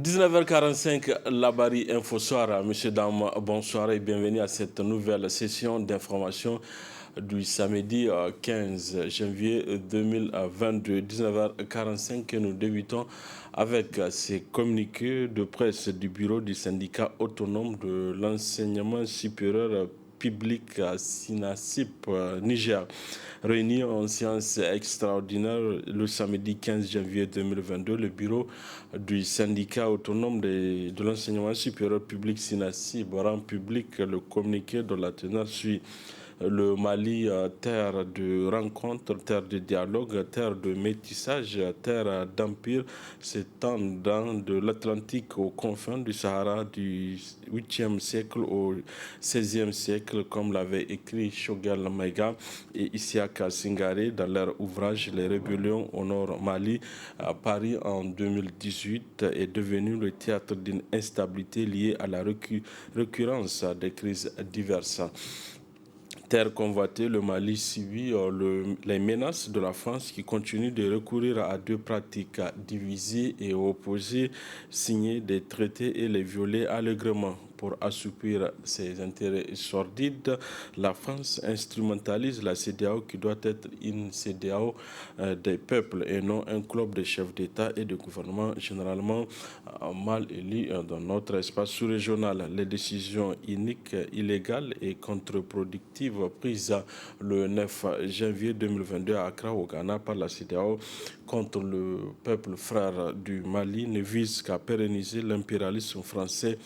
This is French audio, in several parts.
19h45, Labari Info Soir. Monsieur, dames, bonsoir et bienvenue à cette nouvelle session d'information du samedi 15 janvier 2022, 19h45, que nous débutons avec ces communiqués de presse du bureau du syndicat autonome de l'enseignement supérieur public à SINASIP Niger. Réuni en séance extraordinaire le samedi 15 janvier 2022, le bureau du syndicat autonome de l'enseignement supérieur public SINASIP rend public le communiqué dont la teneur suit. Le Mali, terre de rencontre, terre de dialogue, terre de métissage, terre d'empire, s'étendant de l'Atlantique aux confins du Sahara du 8e siècle au 16e siècle, comme l'avait écrit Choguel Maïga et Isiaka Singare dans leur ouvrage Les rébellions au nord Mali. Paris en 2018 est devenu le théâtre d'une instabilité liée à la récurrence des crises diverses. Terre convoitée, le Mali subit les menaces de la France qui continue de recourir à deux pratiques, diviser et opposer, signer des traités et les violer allègrement. Pour assoupir ses intérêts sordides, la France instrumentalise la CEDEAO qui doit être une CEDEAO des peuples et non un club de chefs d'État et de gouvernement généralement mal élus dans notre espace sous-régional. Les décisions iniques, illégales et contre-productives prises le 9 janvier 2022 à Accra au Ghana par la CEDEAO contre le peuple frère du Mali ne visent qu'à pérenniser l'impérialisme français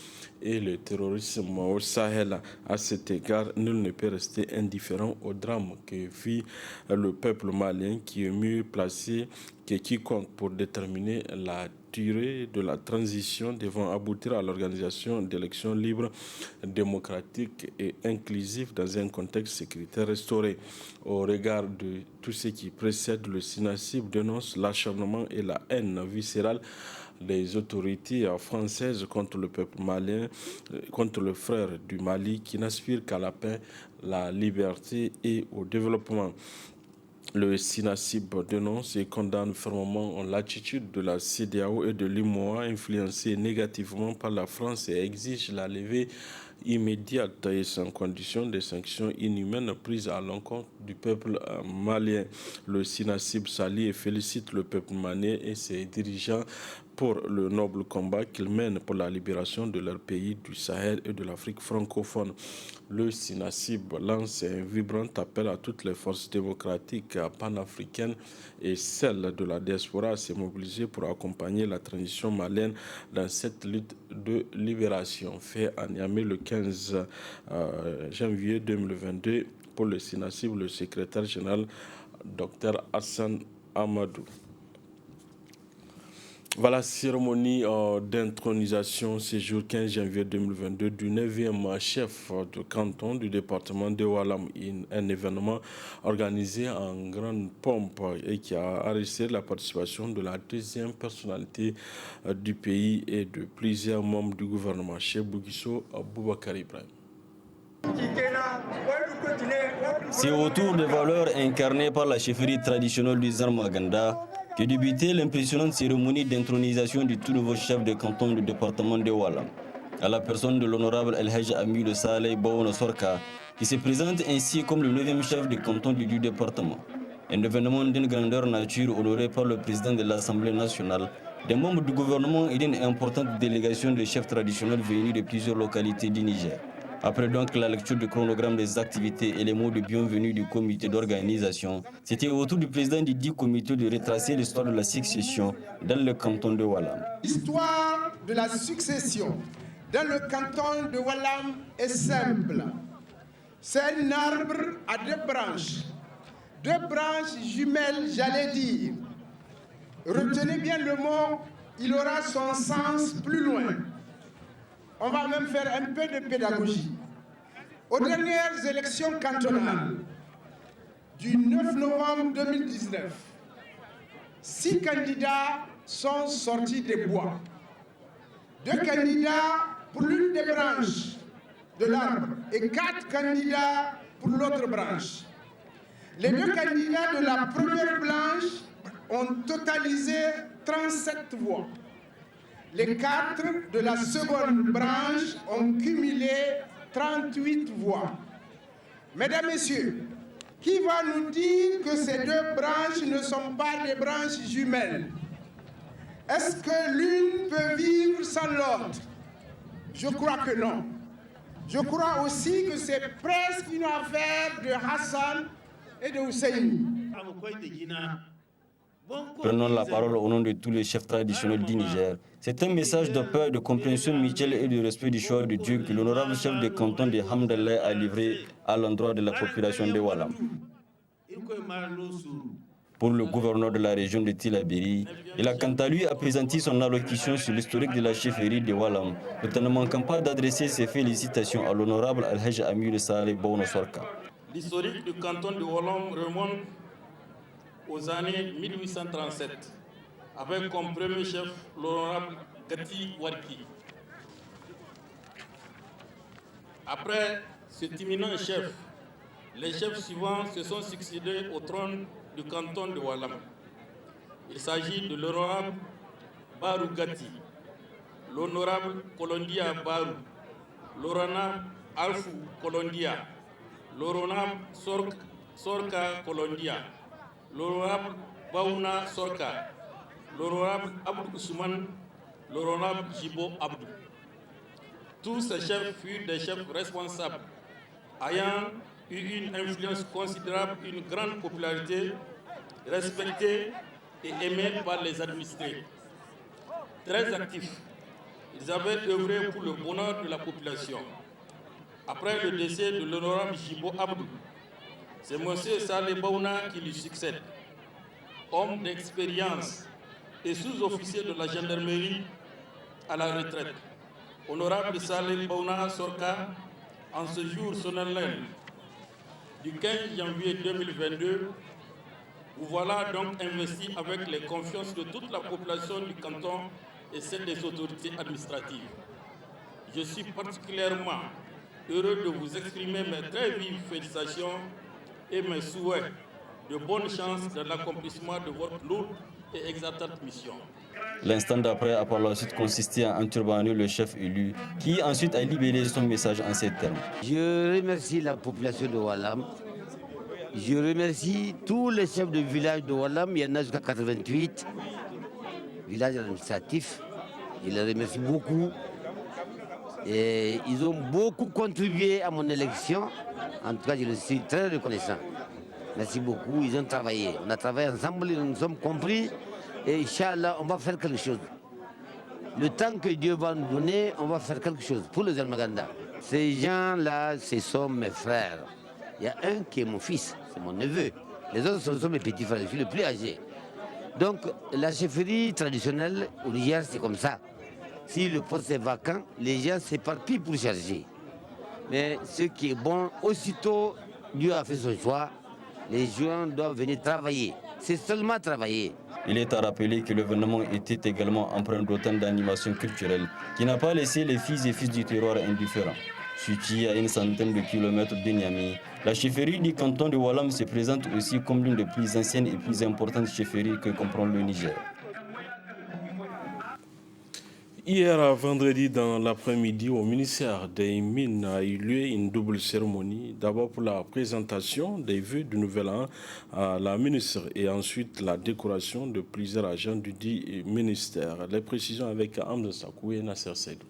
et le terrorisme au Sahel. À cet égard, nul ne peut rester indifférent au drame que vit le peuple malien qui est mieux placé que quiconque pour déterminer la durée de la transition devant aboutir à l'organisation d'élections libres, démocratiques et inclusives dans un contexte sécuritaire restauré. Au regard de tout ce qui précède, le SINASIP dénonce l'acharnement et la haine viscérale des autorités françaises contre le peuple malien, contre le frère du Mali qui n'aspire qu'à la paix, la liberté et au développement. Le SINASIP dénonce et condamne fermement l'attitude de la CEDEAO et de l'UMOA influencée négativement par la France et exige la levée immédiate et sans condition des sanctions inhumaines prises à l'encontre du peuple malien. Le SINASIP salue et félicite le peuple malien et ses dirigeants pour le noble combat qu'ils mènent pour la libération de leur pays, du Sahel et de l'Afrique francophone. Le SINASIP lance un vibrant appel à toutes les forces démocratiques panafricaines et celles de la diaspora à se mobiliser pour accompagner la transition malienne dans cette lutte de libération. Fait à Niamey le 15 janvier 2022 pour le SINASIP, le secrétaire général Dr Hassan Amadou. Voilà, cérémonie d'intronisation ce jour 15 janvier 2022 du 9e chef de canton du département de Oualam, un événement organisé en grande pompe et qui a arrêté la participation de la deuxième personnalité du pays et de plusieurs membres du gouvernement, Cheikh Bougisso Boubacar Ibrahim. C'est autour des valeurs incarnées par la chefferie traditionnelle du Zarmaganda que débutait l'impressionnante cérémonie d'intronisation du tout nouveau chef de canton du département de Oualam, à la personne de l'honorable El Hajj Amil Saleh Baouna Sorka, qui se présente ainsi comme le 9e chef de canton du département. Un événement d'une grandeur nature honoré par le président de l'Assemblée nationale, des membres du gouvernement et d'une importante délégation de chefs traditionnels venus de plusieurs localités du Niger. Après donc la lecture du chronogramme des activités et les mots de bienvenue du comité d'organisation, c'était au tour du président du dit comité de retracer l'histoire de la succession dans le canton de Oualam. L'histoire de la succession dans le canton de Oualam est simple. C'est un arbre à deux branches jumelles, j'allais dire. Retenez bien le mot, il aura son sens plus loin. On va même faire un peu de pédagogie. Aux dernières élections cantonales du 9 novembre 2019, 6 candidats sont sortis des bois. 2 candidats pour l'une des branches de l'arbre et 4 candidats pour l'autre branche. Les 2 candidats de la première branche ont totalisé 37 voix. Les 4 de la seconde branche ont cumulé 38 voix. Mesdames, Messieurs, qui va nous dire que ces deux branches ne sont pas des branches jumelles? Est-ce que l'une peut vivre sans l'autre? Je crois que non. Je crois aussi que c'est presque une affaire de Hassan et de Hussein. Prenons la parole au nom de tous les chefs traditionnels du Niger. C'est un message de paix, de compréhension mutuelle et de respect du choix de Dieu que l'honorable chef de canton de Hamdallah a livré à l'endroit de la population de Walam. Pour le gouverneur de la région de Tillabéri, il a quant à lui appesanti son allocution sur l'historique de la chefferie de Walam, tout en ne manquant pas d'adresser ses félicitations à l'honorable Al-Hajj Amir Saleh Bono Sorka. L'historique du canton de Walam remonte aux années 1837, avec comme premier chef l'honorable Gati Warki. Après cet éminent chef, les chefs suivants se sont succédés au trône du canton de Walam. Il s'agit de l'honorable Barou Gati, l'honorable Kolondia Barou, l'honorable Alfou Kolondia, l'honorable Sorka Kolondia, l'honorable Baouna Sorka, l'honorable Abdou Ousmane, l'honorable Jibo Abdou. Tous ces chefs furent des chefs responsables, ayant eu une influence considérable, une grande popularité, respectée et aimée par les administrés. Très actifs, ils avaient œuvré pour le bonheur de la population. Après le décès de l'honorable Jibo Abdou, c'est M. Saleh Baouna qui lui succède. Homme d'expérience et sous-officier de la gendarmerie à la retraite. Honorable Saleh Baouna Sorka, en ce jour solennel du 15 janvier 2022, vous voilà donc investi avec les confiances de toute la population du canton et celle des autorités administratives. Je suis particulièrement heureux de vous exprimer mes très vives félicitations et mes souhaits de bonne chance dans l'accomplissement de votre lourde et exaltante mission. L'instant d'après a par la suite consisté à enturbaner le chef élu, qui ensuite a libéré son message en ces termes. Je remercie la population de Walam. Je remercie tous les chefs de village de Walam. Il y en a jusqu'à 88 villages administratifs. Je les remercie beaucoup. Et ils ont beaucoup contribué à mon élection. En tout cas, je les suis très reconnaissant. Merci beaucoup. Ils ont travaillé. On a travaillé ensemble, nous nous sommes compris. Et Inch'Allah, on va faire quelque chose. Le temps que Dieu va nous donner, on va faire quelque chose pour les Almaganda. Ces gens-là, ce sont mes frères. Il y a un qui est mon fils, c'est mon neveu. Les autres, ce sont mes petits frères, je suis le plus âgé. Donc, la chefferie traditionnelle au Niger, c'est comme ça. Si le poste est vacant, les gens s'éparpillent pour chercher. Mais ce qui est bon, aussitôt Dieu a fait son choix, les gens doivent venir travailler. C'est seulement travailler. Il est à rappeler que l'événement était également empreint d'autant d'animation culturelle qui n'a pas laissé les filles et fils du terroir indifférents. Située à une centaine de kilomètres de Niamey, la chefferie du canton de Walam se présente aussi comme l'une des plus anciennes et plus importantes chefferies que comprend le Niger. Hier, vendredi, dans l'après-midi, au ministère des Mines a eu lieu une double cérémonie. D'abord pour la présentation des vœux du nouvel an à la ministre et ensuite la décoration de plusieurs agents du dit ministère. Les précisions avec Amza Sakou et Nasser Seydou.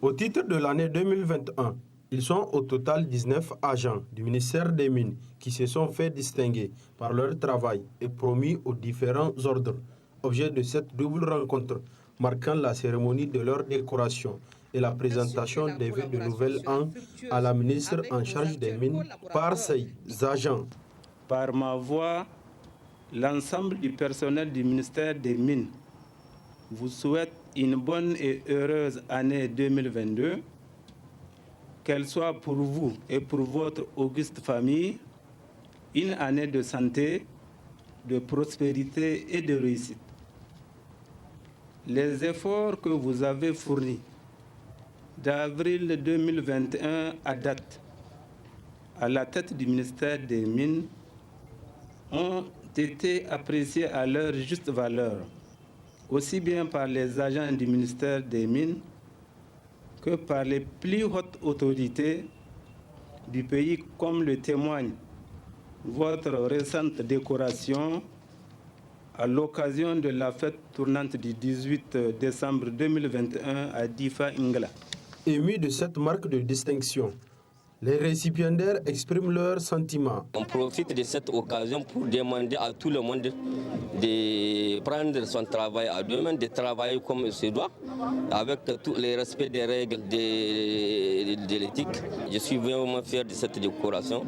Au titre de l'année 2021, ils sont au total 19 agents du ministère des Mines qui se sont fait distinguer par leur travail et promis aux différents ordres. Objet de cette double rencontre, marquant la cérémonie de leur décoration et la présentation des vœux de nouvel an à la ministre en charge des mines par ces agents. Par ma voix, l'ensemble du personnel du ministère des Mines vous souhaite une bonne et heureuse année 2022, qu'elle soit pour vous et pour votre auguste famille une année de santé, de prospérité et de réussite. Les efforts que vous avez fournis d'avril 2021 à date à la tête du ministère des Mines ont été appréciés à leur juste valeur aussi bien par les agents du ministère des Mines que par les plus hautes autorités du pays, comme le témoigne votre récente décoration à l'occasion de la fête tournante du 18 décembre 2021 à Difa Ingala. Émus de cette marque de distinction, les récipiendaires expriment leurs sentiments. On profite de cette occasion pour demander à tout le monde de prendre son travail à deux mains, de travailler comme il se doit, avec tous les respects des règles de l'éthique. Je suis vraiment fier de cette décoration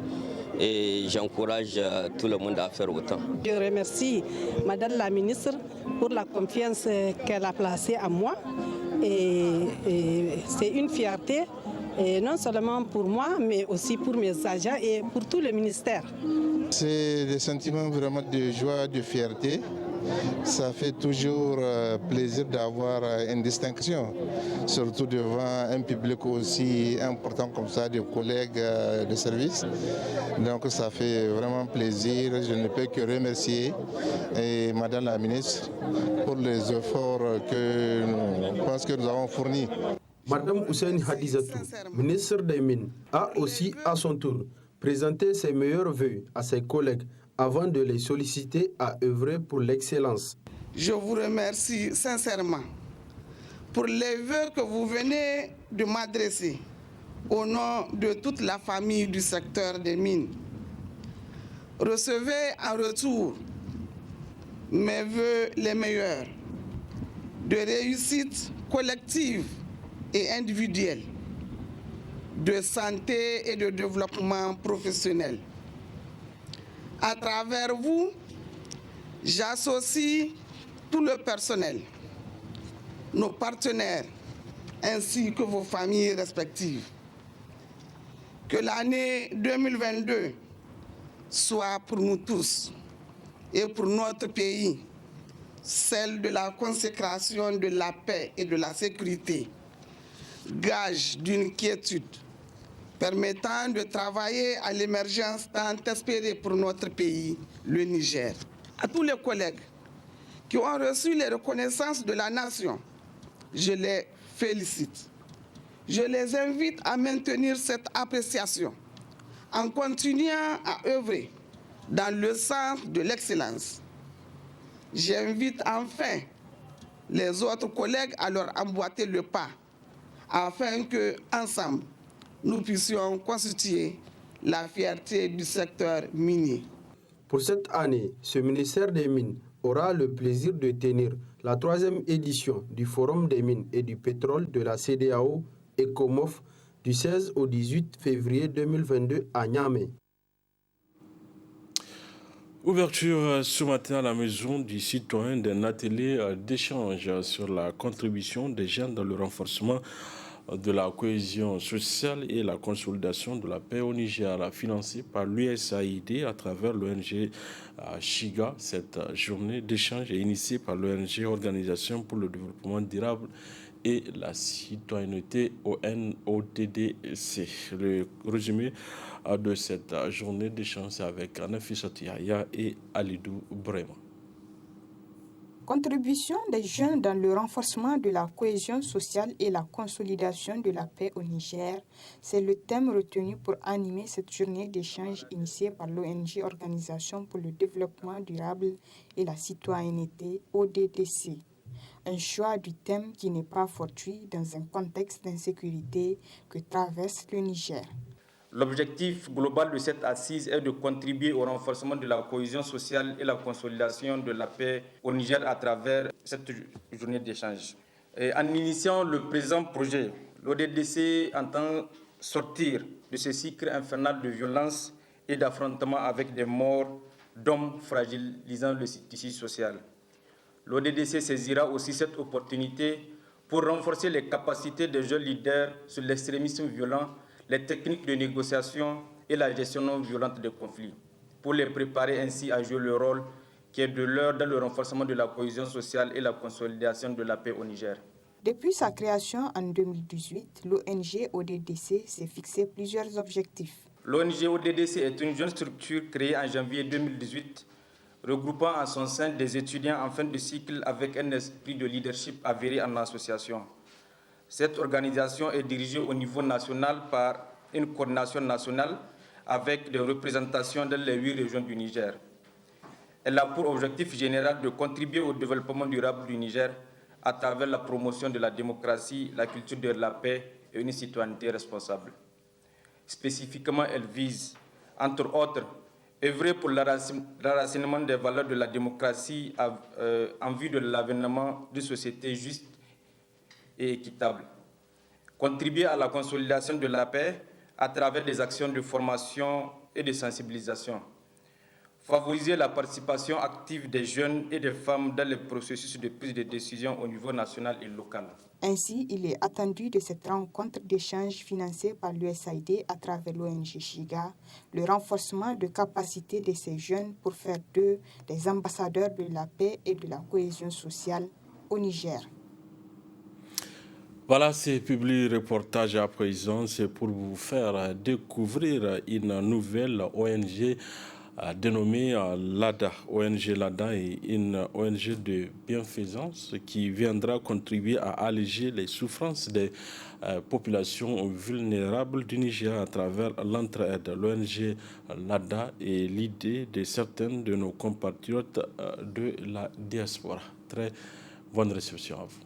et j'encourage tout le monde à faire autant. Je remercie Madame la ministre pour la confiance qu'elle a placée en moi. Et c'est une fierté, et non seulement pour moi, mais aussi pour mes agents et pour tout le ministère. C'est des sentiments vraiment de joie, de fierté. Ça fait toujours plaisir d'avoir une distinction, surtout devant un public aussi important comme ça, des collègues de service. Donc ça fait vraiment plaisir. Je ne peux que remercier Madame la ministre pour les efforts que nous avons fournis. Madame Hussein Hadizatou, ministre des Mines, a aussi à son tour présenté ses meilleurs vœux à ses collègues avant de les solliciter à œuvrer pour l'excellence. Je vous remercie sincèrement pour les vœux que vous venez de m'adresser au nom de toute la famille du secteur des mines. Recevez en retour mes vœux les meilleurs de réussite collective et individuelle, de santé et de développement professionnel. À travers vous, j'associe tout le personnel, nos partenaires, ainsi que vos familles respectives. Que l'année 2022 soit pour nous tous et pour notre pays celle de la consécration de la paix et de la sécurité, gage d'une quiétude permettant de travailler à l'émergence tant espérée pour notre pays, le Niger. À tous les collègues qui ont reçu les reconnaissances de la nation, je les félicite. Je les invite à maintenir cette appréciation en continuant à œuvrer dans le sens de l'excellence. J'invite enfin les autres collègues à leur emboîter le pas afin que, ensemble, nous puissions constituer la fierté du secteur minier. Pour cette année, ce ministère des Mines aura le plaisir de tenir la 3e édition du Forum des Mines et du Pétrole de la CEDEAO ECOMOF du 16 au 18 février 2022 à Niamey. Ouverture ce matin à la maison du citoyen d'un atelier d'échange sur la contribution des jeunes dans le renforcement de la cohésion sociale et la consolidation de la paix au Niger, financé par l'USAID à travers l'ONG Shiga. Cette journée d'échange est initiée par l'ONG Organisation pour le développement durable et la citoyenneté ONODDC. Le résumé de cette journée d'échange avec Nafisat Yahya et Alidou Brema. Contribution des jeunes dans le renforcement de la cohésion sociale et la consolidation de la paix au Niger, c'est le thème retenu pour animer cette journée d'échange initiée par l'ONG Organisation pour le développement durable et la citoyenneté ODDC. Un choix du thème qui n'est pas fortuit dans un contexte d'insécurité que traverse le Niger. L'objectif global de cette assise est de contribuer au renforcement de la cohésion sociale et la consolidation de la paix au Niger à travers cette journée d'échange. En initiant le présent projet, l'ODDC entend sortir de ce cycle infernal de violence et d'affrontements avec des morts d'hommes fragilisant le tissu social. L'ODDC saisira aussi cette opportunité pour renforcer les capacités des jeunes leaders sur l'extrémisme violent, les techniques de négociation et la gestion non violente des conflits, pour les préparer ainsi à jouer le rôle qui est de leur dans le renforcement de la cohésion sociale et la consolidation de la paix au Niger. Depuis sa création en 2018, l'ONG ODDC s'est fixé plusieurs objectifs. L'ONG ODDC est une jeune structure créée en janvier 2018 regroupant en son sein des étudiants en fin de cycle avec un esprit de leadership avéré en association. Cette organisation est dirigée au niveau national par une coordination nationale avec des représentations dans les 8 régions du Niger. Elle a pour objectif général de contribuer au développement durable du Niger à travers la promotion de la démocratie, la culture de la paix et une citoyenneté responsable. Spécifiquement, elle vise, entre autres, œuvrer pour l'enracinement des valeurs de la démocratie en vue de l'avènement d'une société juste et équitable. Contribuer à la consolidation de la paix à travers des actions de formation et de sensibilisation. Favoriser la participation active des jeunes et des femmes dans les processus de prise de décision au niveau national et local. Ainsi, il est attendu de cette rencontre d'échange financée par l'USAID à travers l'ONG Shiga, le renforcement de capacités de ces jeunes pour faire d'eux des ambassadeurs de la paix et de la cohésion sociale au Niger. Voilà, c'est Publi Reportage à présent. C'est pour vous faire découvrir une nouvelle ONG dénommée LADA. ONG LADA est une ONG de bienfaisance qui viendra contribuer à alléger les souffrances des populations vulnérables du Niger à travers l'entraide. L'ONG LADA est l'idée de certains de nos compatriotes de la diaspora. Très bonne réception à vous.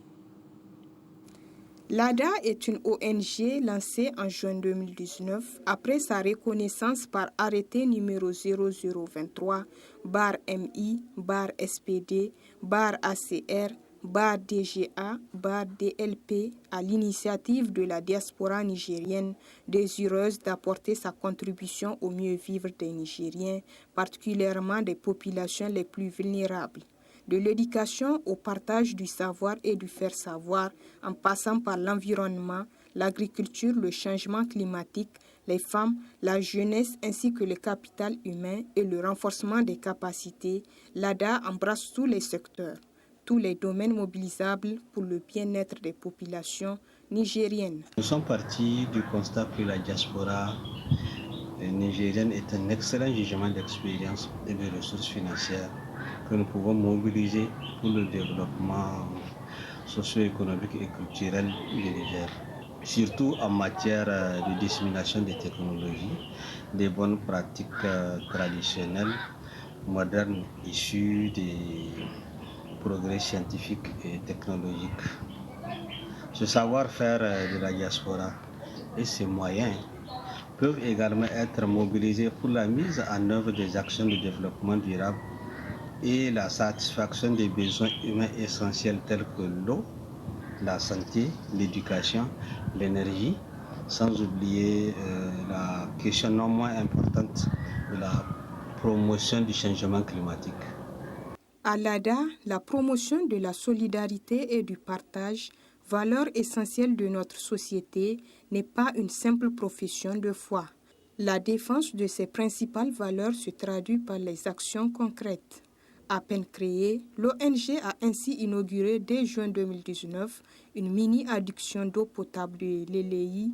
L'ADA est une ONG lancée en juin 2019 après sa reconnaissance par arrêté numéro 0023/MI/SPD/ACR/DGA/DLP à l'initiative de la diaspora nigérienne désireuse d'apporter sa contribution au mieux vivre des Nigériens, particulièrement des populations les plus vulnérables. De l'éducation au partage du savoir et du faire savoir, en passant par l'environnement, l'agriculture, le changement climatique, les femmes, la jeunesse ainsi que le capital humain et le renforcement des capacités, l'ADA embrasse tous les secteurs, tous les domaines mobilisables pour le bien-être des populations nigériennes. Nous sommes partis du constat que la diaspora nigérienne est un excellent jugement d'expérience et de ressources financières que nous pouvons mobiliser pour le développement socio-économique et culturel du Niger, surtout en matière de dissémination des technologies, des bonnes pratiques traditionnelles, modernes, issues des progrès scientifiques et technologiques. Ce savoir-faire de la diaspora et ses moyens peuvent également être mobilisés pour la mise en œuvre des actions de développement durable et la satisfaction des besoins humains essentiels tels que l'eau, la santé, l'éducation, l'énergie, sans oublier la question non moins importante de la promotion du changement climatique. À l'ADA, la promotion de la solidarité et du partage, valeur essentielle de notre société, n'est pas une simple profession de foi. La défense de ces principales valeurs se traduit par les actions concrètes. À peine créée, l'ONG a ainsi inauguré dès juin 2019 une mini-adduction d'eau potable de l'Elei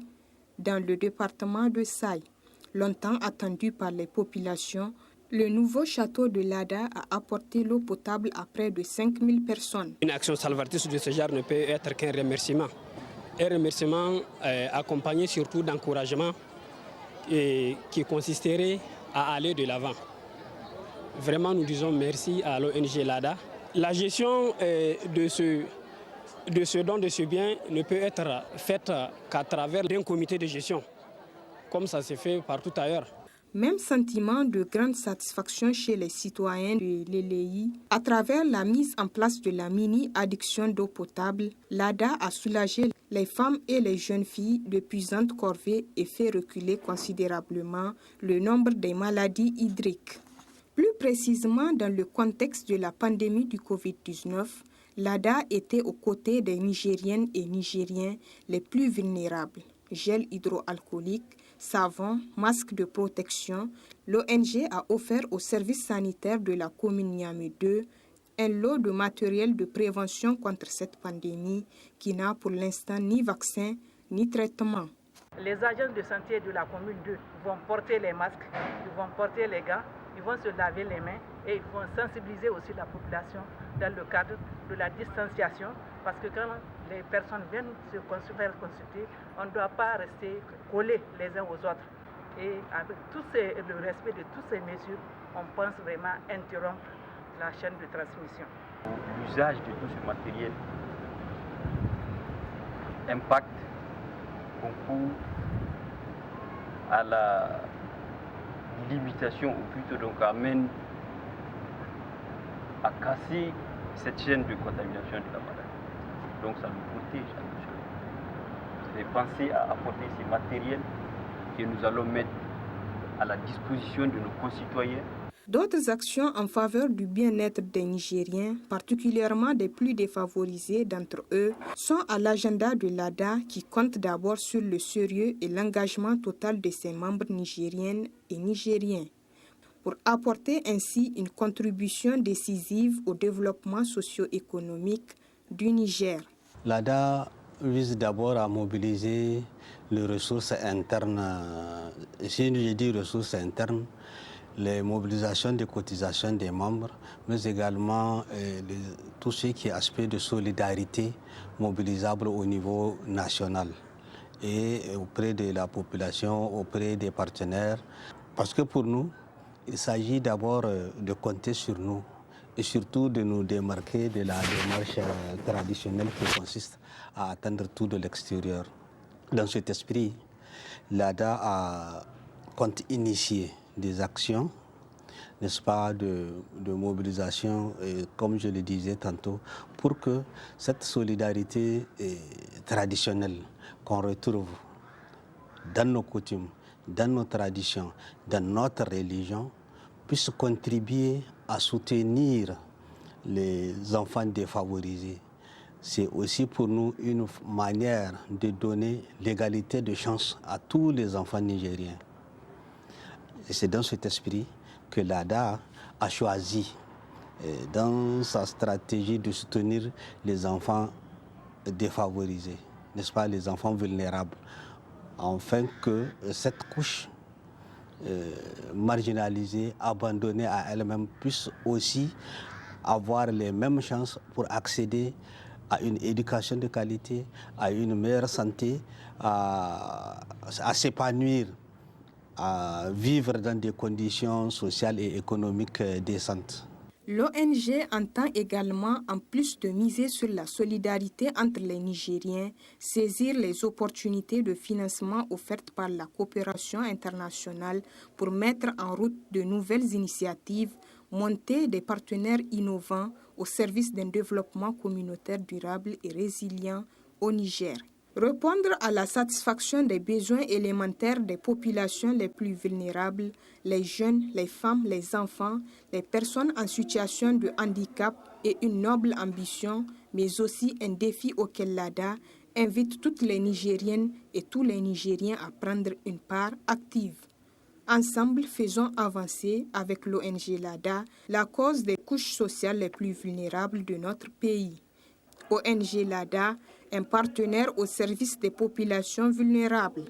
dans le département de Saï. Longtemps attendu par les populations, le nouveau château de l'ADA a apporté l'eau potable à près de 5000 personnes. Une action salvatrice de ce genre ne peut être qu'un remerciement. Un remerciement accompagné surtout d'encouragement qui consisterait à aller de l'avant. Vraiment, nous disons merci à l'ONG LADA. La gestion de ce don de ce bien ne peut être faite qu'à travers un comité de gestion, comme ça s'est fait partout ailleurs. Même sentiment de grande satisfaction chez les citoyens de l'Elei. À travers la mise en place de la mini-adduction d'eau potable, l'ADA a soulagé les femmes et les jeunes filles de puissantes corvées et fait reculer considérablement le nombre des maladies hydriques. Plus précisément, dans le contexte de la pandémie du Covid-19, l'ADA était aux côtés des Nigériennes et Nigériens les plus vulnérables. Gel hydroalcoolique, savon, masques de protection, l'ONG a offert aux services sanitaires de la commune Niamey 2 un lot de matériel de prévention contre cette pandémie qui n'a pour l'instant ni vaccin ni traitement. Les agents de santé de la commune 2 vont porter les masques, ils vont porter les gants ils vont se laver les mains et ils vont sensibiliser aussi la population dans le cadre de la distanciation, parce que quand les personnes viennent se faire consulter, on ne doit pas rester collés les uns aux autres. Et avec le respect de toutes ces mesures, on pense vraiment interrompre la chaîne de transmission. L'usage de tout ce matériel impacte beaucoup à la limitation, ou plutôt donc amène à casser cette chaîne de contamination de la maladie. Donc ça nous protège à nous seuls. C'est penser à apporter ces matériels que nous allons mettre à la disposition de nos concitoyens. D'autres actions en faveur du bien-être des Nigériens, particulièrement des plus défavorisés d'entre eux, sont à l'agenda de l'ADA qui compte d'abord sur le sérieux et l'engagement total de ses membres nigériennes et nigériens, pour apporter ainsi une contribution décisive au développement socio-économique du Niger. L'ADA vise d'abord à mobiliser les ressources internes. Si je dis ressources internes, les mobilisations des cotisations des membres, mais également tout ce qui est aspect de solidarité mobilisable au niveau national et auprès de la population, auprès des partenaires. Parce que pour nous, il s'agit d'abord de compter sur nous et surtout de nous démarquer de la démarche traditionnelle qui consiste à attendre tout de l'extérieur. Dans cet esprit, l'ADA compte initier des actions, n'est-ce pas, de mobilisation, comme je le disais tantôt, pour que cette solidarité traditionnelle qu'on retrouve dans nos coutumes, dans nos traditions, dans notre religion, puisse contribuer à soutenir les enfants défavorisés. C'est aussi pour nous une manière de donner l'égalité de chance à tous les enfants nigériens. Et c'est dans cet esprit que l'ADA a choisi, dans sa stratégie, de soutenir les enfants défavorisés, n'est-ce pas, les enfants vulnérables, afin que cette couche marginalisée, abandonnée à elle-même, puisse aussi avoir les mêmes chances pour accéder à une éducation de qualité, à une meilleure santé, à s'épanouir, à vivre dans des conditions sociales et économiques décentes. L'ONG entend également, en plus de miser sur la solidarité entre les Nigériens, saisir les opportunités de financement offertes par la coopération internationale pour mettre en route de nouvelles initiatives, monter des partenaires innovants au service d'un développement communautaire durable et résilient au Niger. Répondre à la satisfaction des besoins élémentaires des populations les plus vulnérables, les jeunes, les femmes, les enfants, les personnes en situation de handicap est une noble ambition, mais aussi un défi auquel l'ADA invite toutes les Nigériennes et tous les Nigériens à prendre une part active. Ensemble, faisons avancer avec l'ONG LADA la cause des couches sociales les plus vulnérables de notre pays. ONG LADA, un partenaire au service des populations vulnérables.